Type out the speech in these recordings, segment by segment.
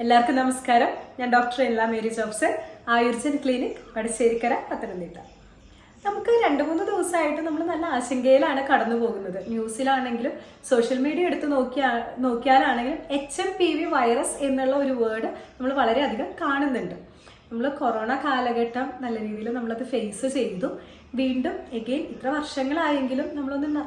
എല്ലാവർക്കും നമസ്കാരം. ഞാൻ ഡോക്ടർ എല്ലാ Mary Jobs, Ayurjan clinic, Vadasserikkara, Pathanamthitta. നമുക്ക് 2-3 ദിവസമായിട്ട് നമ്മൾ നല്ല ആശങ്കയിലാണ് കടന്നു പോകുന്നത്. ന്യൂസിലാണെങ്കിലും സോഷ്യൽ മീഡിയ എടുത്ത് നോക്കിയാലാണെങ്കിലും HMPV വൈറസ് എന്നുള്ള ഒരു വേർഡ് നമ്മൾ വളരെയധികം കാണുന്നുണ്ട്. നമ്മൾ കൊറോണ കാലഘട്ടം നല്ല രീതിയിൽ നമ്മളത് ഫേസ് ചെയ്തു. വീണ്ടും എഗെയിൻ ഇത്ര വർഷങ്ങളായെങ്കിലും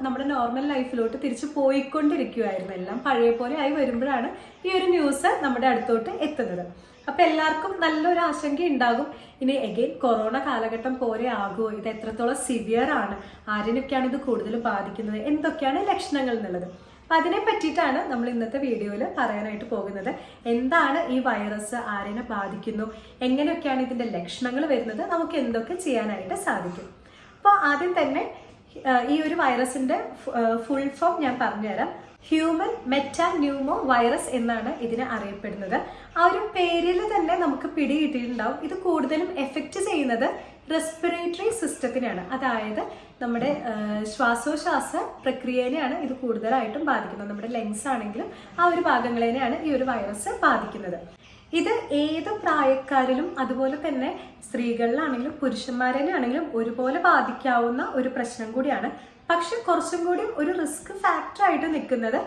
നമ്മുടെ നോർമൽ ലൈഫിലോട്ട് തിരിച്ചു പോയിക്കൊണ്ടിരിക്കുകയായിരുന്നു. എല്ലാം പഴയ പോലെ ആയി വരുമ്പോഴാണ് ഈ ഒരു ന്യൂസ് നമ്മുടെ അടുത്തോട്ട് എത്തുന്നത്. അപ്പം എല്ലാവർക്കും നല്ലൊരു ആശങ്ക ഉണ്ടാകും. ഇനി എഗെയിൻ കൊറോണ കാലഘട്ടം പോലെ ആകുമോ, ഇത് എത്രത്തോളം സിവിയർ ആണ്, ആരിനൊക്കെയാണ് ഇത് കൂടുതൽ ബാധിക്കുന്നത്, എന്തൊക്കെയാണ് ലക്ഷണങ്ങൾ എന്നുള്ളത്. അപ്പം അതിനെ പറ്റിയിട്ടാണ് നമ്മൾ ഇന്നത്തെ വീഡിയോയിൽ പറയാനായിട്ട് പോകുന്നത്. എന്താണ് ഈ വൈറസ്, ആരിനെ ബാധിക്കുന്നു, എങ്ങനെയൊക്കെയാണ് ഇതിൻ്റെ ലക്ഷണങ്ങൾ വരുന്നത്, നമുക്ക് എന്തൊക്കെ ചെയ്യാനായിട്ട് സാധിക്കും. അപ്പോൾ ആദ്യം തന്നെ ഈ ഒരു വൈറസിൻ്റെ ഫുൾ ഫോം ഞാൻ പറഞ്ഞുതരാം. ഹ്യൂമൻ മെറ്റാന്യൂമോ വൈറസ് എന്നാണ് ഇതിനെ അറിയപ്പെടുന്നത്. ആ ഒരു പേരിൽ തന്നെ നമുക്ക് പിടികിട്ടിയിട്ടുണ്ടാവും. ഇത് കൂടുതലും എഫക്റ്റ് ചെയ്യുന്നത് റെസ്പിറേറ്ററി സിസ്റ്റത്തിനെയാണ്, അതായത് നമ്മുടെ ശ്വാസോച്ഛ്വാസ പ്രക്രിയനെയാണ് ഇത് കൂടുതലായിട്ടും ബാധിക്കുന്നത്. നമ്മുടെ ലങ്സ് ആണെങ്കിലും ആ ഒരു ഭാഗങ്ങളെയാണ് ഈ ഒരു വൈറസ് ബാധിക്കുന്നത്. ഇത് ഏത് പ്രായക്കാരിലും അതുപോലെ തന്നെ സ്ത്രീകളിലാണെങ്കിലും പുരുഷന്മാരെയാണെങ്കിലും ഒരുപോലെ ബാധിക്കാവുന്ന ഒരു പ്രശ്നം കൂടിയാണ്. പക്ഷെ കുറച്ചും കൂടി ഒരു റിസ്ക് ഫാക്ടറായിട്ട് നിൽക്കുന്നത്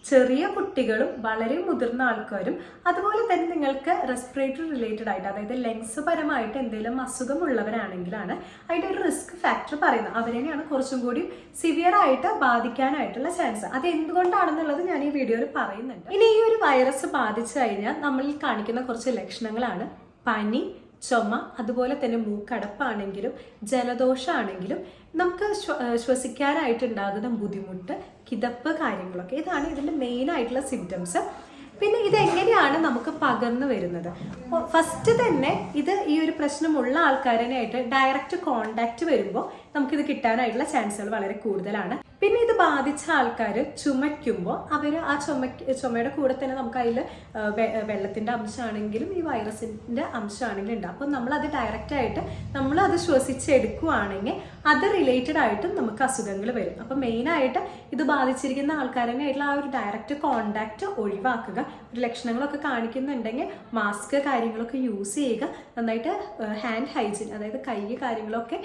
ചെറിയ കുട്ടികളും വളരെ മുതിർന്ന ആൾക്കാരും അതുപോലെ തന്നെ നിങ്ങൾക്ക് റെസ്പിറേറ്ററി റിലേറ്റഡ് ആയിട്ട്, അതായത് ലങ്സ് പരമായിട്ട് എന്തെങ്കിലും അസുഖമുള്ളവരാണെങ്കിലാണ് അതിൻ്റെ ഒരു റിസ്ക് ഫാക്ടർ പറയുന്നത്. അവരെയാണ് കുറച്ചും കൂടി സിവിയർ ആയിട്ട് ബാധിക്കാനായിട്ടുള്ള ചാൻസ്. അത് എന്തുകൊണ്ടാണെന്നുള്ളത് ഞാൻ ഈ വീഡിയോയിൽ പറയുന്നുണ്ട്. ഇനി ഈ ഒരു വൈറസ് ബാധിച്ചു കഴിഞ്ഞാൽ നമ്മളിൽ കാണിക്കുന്ന കുറച്ച് ലക്ഷണങ്ങളാണ് പനി, ചുമ, അതുപോലെ തന്നെ മൂക്കടപ്പാണെങ്കിലും ജലദോഷമാണെങ്കിലും നമുക്ക് ശ്വസിക്കാനായിട്ടുണ്ടാകുന്ന ബുദ്ധിമുട്ട്, കിതപ്പ് കാര്യങ്ങളൊക്കെ, ഇതാണ് ഇതിൻ്റെ മെയിൻ ആയിട്ടുള്ള സിംറ്റംസ്. പിന്നെ ഇതെങ്ങനെയാണ് നമുക്ക് പകർന്നു വരുന്നത്? ഫസ്റ്റ് തന്നെ ഇത് ഈ ഒരു പ്രശ്നമുള്ള ആൾക്കാരനായിട്ട് ഡയറക്റ്റ് കോണ്ടാക്ട് വരുമ്പോൾ നമുക്കിത് കിട്ടാനായിട്ടുള്ള ചാൻസുകൾ വളരെ കൂടുതലാണ്. പിന്നെ ഇത് ബാധിച്ച ആൾക്കാർ ചുമയ്ക്കുമ്പോൾ അവർ ആ ചുമയുടെ കൂടെ തന്നെ നമുക്ക് അതിൽ വെള്ളത്തിൻ്റെ അംശമാണെങ്കിലും ഈ വൈറസിൻ്റെ അംശമാണെങ്കിലും ഉണ്ട്. അപ്പോൾ നമ്മളത് ഡയറക്റ്റായിട്ട് നമ്മളത് ശ്വസിച്ചെടുക്കുകയാണെങ്കിൽ അത് റിലേറ്റഡ് ആയിട്ടും നമുക്ക് അസുഖങ്ങൾ വരും. അപ്പോൾ മെയിനായിട്ട് ഇത് ബാധിച്ചിരിക്കുന്ന ആൾക്കാരനായിട്ടുള്ള ആ ഒരു ഡയറക്റ്റ് കോണ്ടാക്ട് ഒഴിവാക്കുക. ഒരു ലക്ഷണങ്ങളൊക്കെ കാണിക്കുന്നുണ്ടെങ്കിൽ മാസ്ക് കാര്യങ്ങളൊക്കെ യൂസ് ചെയ്യുക. നന്നായിട്ട് ഹാൻഡ് ഹൈജീൻ, അതായത് കൈ കാര്യങ്ങളൊക്കെ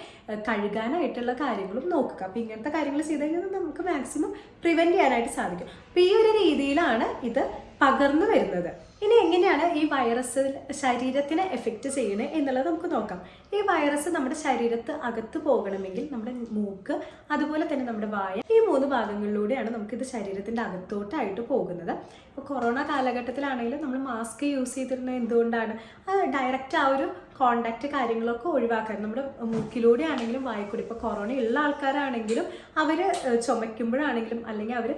കഴുകാനായിട്ടുള്ള കാര്യങ്ങളും നോക്കുക. അപ്പോൾ ഇങ്ങനത്തെ കാര്യങ്ങൾ ചെയ്ത് കഴിഞ്ഞാൽ നമുക്ക് മാക്സിമം പ്രിവെൻറ്റ് ചെയ്യാനായിട്ട് സാധിക്കും. അപ്പോൾ ഈ ഒരു രീതിയിലാണ് ഇത് പകർന്നു വരുന്നത്. ഇനി എങ്ങനെയാണ് ഈ വൈറസ് ശരീരത്തിനെ എഫക്റ്റ് ചെയ്യുന്നത് എന്നുള്ളത് നമുക്ക് നോക്കാം. ഈ വൈറസ് നമ്മുടെ ശരീരത്ത് അകത്ത് പോകണമെങ്കിൽ നമ്മുടെ മൂക്ക് അതുപോലെ തന്നെ നമ്മുടെ വായ, ഈ 3 ഭാഗങ്ങളിലൂടെയാണ് നമുക്കിത് ശരീരത്തിൻ്റെ അകത്തോട്ടായിട്ട് പോകുന്നത്. ഇപ്പോൾ കൊറോണ കാലഘട്ടത്തിലാണെങ്കിലും നമ്മൾ മാസ്ക് യൂസ് ചെയ്തിരുന്നത് എന്തുകൊണ്ടാണ്? അത് ഡയറക്റ്റ് ആ ഒരു കോണ്ടാക്ട് കാര്യങ്ങളൊക്കെ ഒഴിവാക്കാൻ. നമ്മുടെ മൂക്കിലൂടെ ആണെങ്കിലും വായിക്കൂടി, ഇപ്പോൾ കൊറോണ ഉള്ള ആൾക്കാരാണെങ്കിലും അവർ ചുമയ്ക്കുമ്പോഴാണെങ്കിലും അല്ലെങ്കിൽ അവർ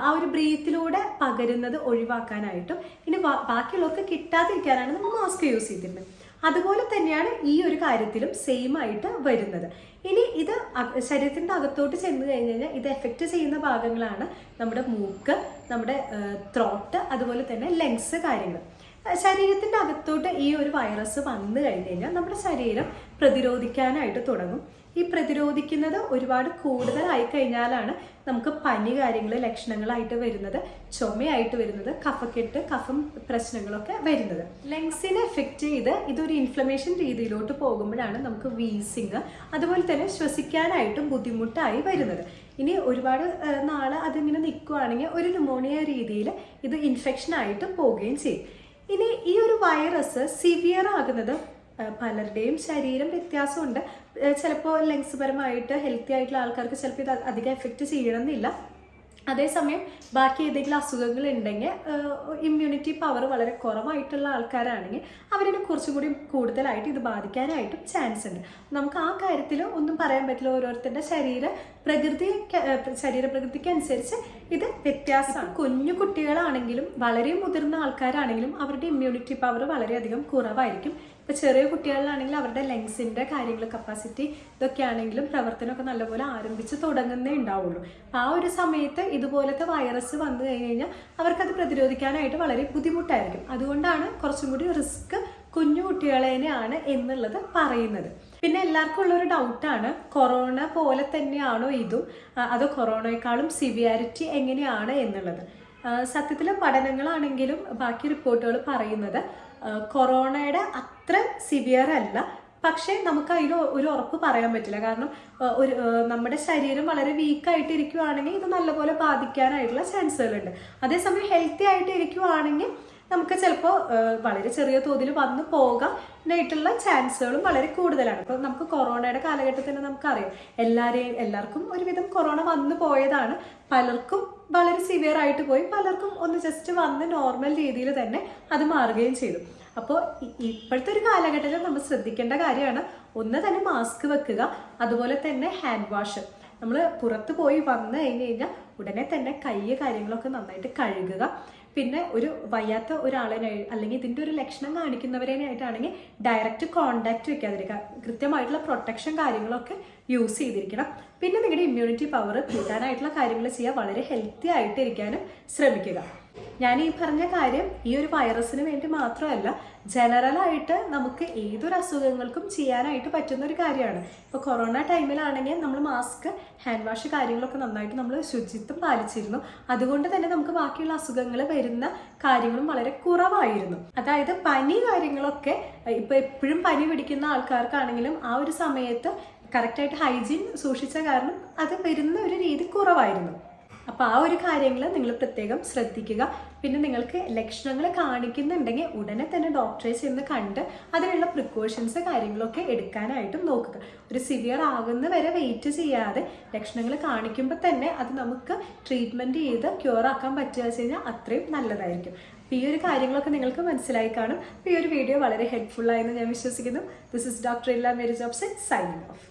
ആ ഒരു ബ്രീത്തിലൂടെ പകരുന്നത് ഒഴിവാക്കാനായിട്ടും ഇനി ബാക്കിയുള്ളവർക്ക് കിട്ടാതിരിക്കാനാണ് നമ്മൾ മാസ്ക് യൂസ് ചെയ്തിരുന്നത്. അതുപോലെ തന്നെയാണ് ഈ ഒരു കാര്യത്തിലും സെയിം ആയിട്ട് വരുന്നത്. ഇനി ഇത് ശരീരത്തിൻ്റെ അകത്തോട്ട് ചെന്ന് കഴിഞ്ഞ് കഴിഞ്ഞാൽ ഇത് എഫക്റ്റ് ചെയ്യുന്ന ഭാഗങ്ങളാണ് നമ്മുടെ മൂക്ക്, നമ്മുടെ ത്രോട്ട്, അതുപോലെ തന്നെ ലങ്സ് കാര്യങ്ങൾ. ശരീരത്തിൻ്റെ അകത്തോട്ട് ഈ ഒരു വൈറസ് വന്നു കഴിഞ്ഞ് കഴിഞ്ഞാൽ നമ്മുടെ ശരീരം പ്രതിരോധിക്കാനായിട്ട് തുടങ്ങും. ഈ പ്രതിരോധിക്കുന്നത് ഒരുപാട് കൂടുതലായി കഴിഞ്ഞാലാണ് നമുക്ക് പനി കാര്യങ്ങൾ ലക്ഷണങ്ങളായിട്ട് വരുന്നത്, ചുമയായിട്ട് വരുന്നത്, കഫക്കെട്ട്, കഫം പ്രശ്നങ്ങളൊക്കെ വരുന്നത്. ലങ്സിനെ എഫക്റ്റ് ചെയ്ത് ഇതൊരു ഇൻഫ്ലമേഷൻ രീതിയിലോട്ട് പോകുമ്പോഴാണ് നമുക്ക് വീസിങ് അതുപോലെ തന്നെ ശ്വസിക്കാനായിട്ടും ബുദ്ധിമുട്ടായി വരുന്നത്. ഇനി ഒരുപാട് നാൾ അതിങ്ങനെ നിൽക്കുകയാണെങ്കിൽ ഒരു ന്യൂമോണിയ രീതിയിൽ ഇത് ഇൻഫെക്ഷനായിട്ട് പോവുകയും ചെയ്യും. ഇനി ഈ ഒരു വൈറസ് സിവിയർ ആകുന്നത് പലരുടെയും ശരീരം വ്യത്യാസമുണ്ട്. ചിലപ്പോൾ ലങ്സ് പരമായിട്ട് ഹെൽത്തി ആയിട്ടുള്ള ആൾക്കാർക്ക് ചിലപ്പോൾ ഇത് അധികം എഫക്റ്റ് ചെയ്യണമെന്നില്ല. അതേസമയം ബാക്കി ഏതെങ്കിലും അസുഖങ്ങൾ ഉണ്ടെങ്കിൽ, ഇമ്മ്യൂണിറ്റി പവർ വളരെ കുറവായിട്ടുള്ള ആൾക്കാരാണെങ്കിൽ അവരിനെ കുറച്ചും കൂടി കൂടുതലായിട്ട് ഇത് ബാധിക്കാനായിട്ടും ചാൻസ് ഉണ്ട്. നമുക്ക് ആ കാര്യത്തിൽ ഒന്നും പറയാൻ പറ്റില്ല. ഓരോരുത്തരുടെ ശരീരപ്രകൃതിക്ക് അനുസരിച്ച് ഇത് വ്യത്യാസമാണ്. കുഞ്ഞു കുട്ടികളാണെങ്കിലും വളരെ മുതിർന്ന ആൾക്കാരാണെങ്കിലും അവരുടെ ഇമ്മ്യൂണിറ്റി പവർ വളരെയധികം കുറവായിരിക്കും. ഇപ്പോൾ ചെറിയ കുട്ടികളിലാണെങ്കിൽ അവരുടെ ലങ്സിൻ്റെ കാര്യങ്ങൾ, കപ്പാസിറ്റി, ഇതൊക്കെ ആണെങ്കിലും പ്രവർത്തനമൊക്കെ നല്ലപോലെ ആരംഭിച്ച് തുടങ്ങുന്നേ ഉണ്ടാവുള്ളൂ. അപ്പോൾ ആ ഒരു സമയത്ത് ഇതുപോലത്തെ വൈറസ് വന്നു കഴിഞ്ഞ് കഴിഞ്ഞാൽ അവർക്കത് പ്രതിരോധിക്കാനായിട്ട് വളരെ ബുദ്ധിമുട്ടായിരിക്കും. അതുകൊണ്ടാണ് കുറച്ചും കൂടി റിസ്ക് കുഞ്ഞു കുട്ടികളെയാണ് എന്നുള്ളത് പറയുന്നത്. പിന്നെ എല്ലാവർക്കും ഉള്ളൊരു ഡൗട്ടാണ്, കൊറോണ പോലെ തന്നെയാണോ ഇതും, അതോ കൊറോണയെക്കാളും സിവിയാരിറ്റി എങ്ങനെയാണ് എന്നുള്ളത്. സത്യത്തിലെ പഠനങ്ങളാണെങ്കിലും ബാക്കി റിപ്പോർട്ടുകൾ പറയുന്നത് കൊറോണയുടെ അത്ര സിവിയർ അല്ല. പക്ഷേ നമുക്ക് അതിൽ ഒരു ഉറപ്പ് പറയാൻ പറ്റില്ല. കാരണം നമ്മുടെ ശരീരം വളരെ വീക്കായിട്ട് ഇരിക്കുവാണെങ്കിൽ ഇത് നല്ലപോലെ ബാധിക്കാനായിട്ടുള്ള ചാൻസുകളുണ്ട്. അതേസമയം ഹെൽത്തി ആയിട്ട് ഇരിക്കുവാണെങ്കിൽ നമുക്ക് ചിലപ്പോൾ വളരെ ചെറിയ തോതിൽ വന്നു പോകാനായിട്ടുള്ള ചാൻസുകളും വളരെ കൂടുതലാണ്. ഇപ്പോൾ നമുക്ക് കൊറോണയുടെ കാലഘട്ടത്തിൽ നമുക്കറിയാം, എല്ലാവർക്കും ഒരുവിധം കൊറോണ വന്നു പോയതാണ്. പലർക്കും വളരെ സിവിയർ ആയിട്ട് പോയി, പലർക്കും ഒന്ന് ജസ്റ്റ് വന്ന് നോർമൽ രീതിയിൽ തന്നെ അത് മാറുകയും ചെയ്തു. അപ്പോൾ ഇപ്പോഴത്തെ ഒരു കാലഘട്ടത്തിൽ നമ്മൾ ശ്രദ്ധിക്കേണ്ട കാര്യമാണ്, ഒന്ന് തന്നെ മാസ്ക് വെക്കുക, അതുപോലെ തന്നെ ഹാൻഡ് വാഷ്. നമ്മൾ പുറത്ത് പോയി വന്നു കഴിഞ്ഞാൽ ഉടനെ തന്നെ കാര്യങ്ങളൊക്കെ നന്നായിട്ട് കഴുകുക. പിന്നെ ഒരു വയ്യാത്ത ഒരാളിനെ അല്ലെങ്കിൽ ഇതിൻ്റെ ഒരു ലക്ഷണം കാണിക്കുന്നവരേനായിട്ടാണെങ്കിൽ ഡയറക്റ്റ് കോണ്ടാക്ട് വെക്കാതിരിക്കുക. കൃത്യമായിട്ടുള്ള പ്രൊട്ടക്ഷൻ കാര്യങ്ങളൊക്കെ യൂസ് ചെയ്തിരിക്കണം. പിന്നെ നിങ്ങളുടെ ഇമ്മ്യൂണിറ്റി പവർ കൂട്ടാനായിട്ടുള്ള കാര്യങ്ങൾ ചെയ്യുക. വളരെ ഹെൽത്തി ആയിട്ടിരിക്കാനും ശ്രമിക്കുക. ഞാൻ ഈ പറഞ്ഞ കാര്യം ഈ ഒരു വൈറസിന് വേണ്ടി മാത്രമല്ല, ജനറലായിട്ട് നമുക്ക് ഏതൊരു അസുഖങ്ങൾക്കും ചെയ്യാനായിട്ട് പറ്റുന്ന ഒരു കാര്യമാണ്. ഇപ്പോൾ കൊറോണ ടൈമിലാണെങ്കിൽ നമ്മൾ മാസ്ക്, ഹാൻഡ് വാഷ് കാര്യങ്ങളൊക്കെ നന്നായിട്ട് നമ്മൾ ശുചിത്വം പാലിച്ചിരുന്നു. അതുകൊണ്ട് തന്നെ നമുക്ക് ബാക്കിയുള്ള അസുഖങ്ങൾ വരുന്ന കാര്യങ്ങളും വളരെ കുറവായിരുന്നു. അതായത് പനി കാര്യങ്ങളൊക്കെ ഇപ്പോൾ എപ്പോഴും പനി പിടിക്കുന്ന ആൾക്കാർക്കാണെങ്കിലും ആ ഒരു സമയത്ത് കറക്റ്റായിട്ട് ഹൈജീൻ സൂക്ഷിച്ച കാരണം അത് വരുന്ന ഒരു രീതി കുറവായിരുന്നു. അപ്പോൾ ആ ഒരു കാര്യങ്ങൾ നിങ്ങൾ പ്രത്യേകം ശ്രദ്ധിക്കുക. പിന്നെ നിങ്ങൾക്ക് ലക്ഷണങ്ങൾ കാണിക്കുന്നുണ്ടെങ്കിൽ ഉടനെ തന്നെ ഡോക്ടറെ ചെന്ന് കണ്ട് അതിനുള്ള പ്രിക്കോഷൻസ് കാര്യങ്ങളൊക്കെ എടുക്കാനായിട്ടും നോക്കുക. ഒരു സിവിയർ ആകുന്ന വരെ വെയിറ്റ് ചെയ്യാതെ ലക്ഷണങ്ങൾ കാണിക്കുമ്പോൾ തന്നെ അത് നമുക്ക് ട്രീറ്റ്മെൻറ്റ് ചെയ്ത് ക്യൂർ ആക്കാൻ പറ്റുക വെച്ച് കഴിഞ്ഞാൽ അത്രയും നല്ലതായിരിക്കും. അപ്പോൾ ഈ ഒരു കാര്യങ്ങളൊക്കെ നിങ്ങൾക്ക് മനസ്സിലായി കാണും. അപ്പോൾ ഈ ഒരു വീഡിയോ വളരെ ഹെൽപ്ഫുൾ ആയെന്ന് ഞാൻ വിശ്വസിക്കുന്നു. ദിസ് ഇസ് ഡോക്ടർ ഇല്ല മേരി ജോബ്സൺ സൈനിങ് ഓഫ്.